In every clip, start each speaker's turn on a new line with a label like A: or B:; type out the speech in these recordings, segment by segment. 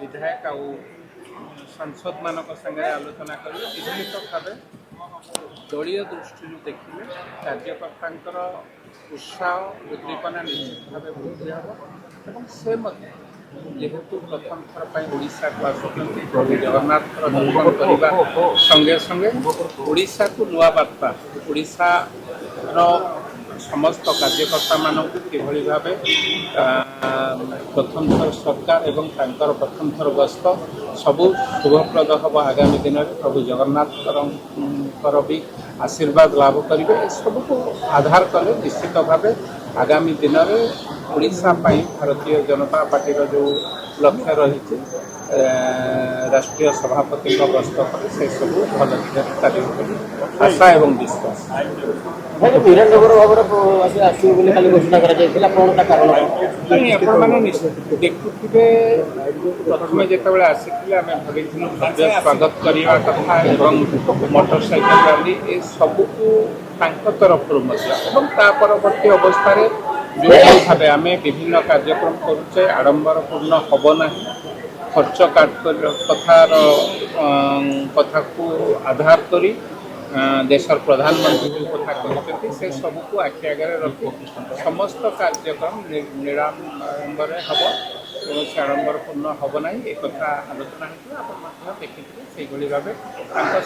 A: विधायक आउ सांसद मान संगे आलोचना करेंगे विधिलित भाव दलीय दृष्टि देखिए कार्यकर्ता उत्साह उद्दीपना निश्चित भाव वृद्धि हम से जेहेतु प्रथम थर पर ओडिशा को आसुच्च प्रभु जगन्नाथ दर्शन करने संगे संगे ओडिशा को नुआ बार्ता ओडिशा समस्त कार्यकर्ता मानक किभली भाव प्रथम थर सरकार एवं तांकर प्रथम थर गस्त सबू शुभप्रद हम आगामी दिन में प्रभु जगन्नाथ भी आशीर्वाद लाभ करेंगे सबको आधार कले निश्चित भाव आगामी दिन में ओडिशा भारतीय जनता पार्टी जो लक्ष्य रही राष्ट्रीय सभापति गस्त पर से सब भल आशा एवं विश्वास
B: वीरेन्द्र भाव घोषणा
A: देखुए प्रथम जो आसी आम भाई स्वागत करने कथा मोटरसाइकेल रैली ये सबको तरफ परवर्ती अवस्था जो भाव आम विभिन्न कार्यक्रम करुचे आडंबरपूर्ण हम ना खर्च कथा को आधार करी देशर प्रधानमंत्री कथा कहते से सबको आखि आगे रखी समस्त कार्यक्रम निराडंबर हम कौन आडंबरपूर्ण हम ना एक आलोचना होता देखिए से भाव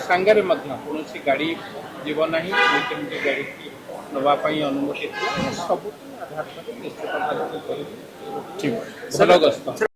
A: सांगे कौन गाड़ी जीवना दुई तीन गाड़ी नापी अनुमति सब आधार कर निश्चित भाव भल गस्त।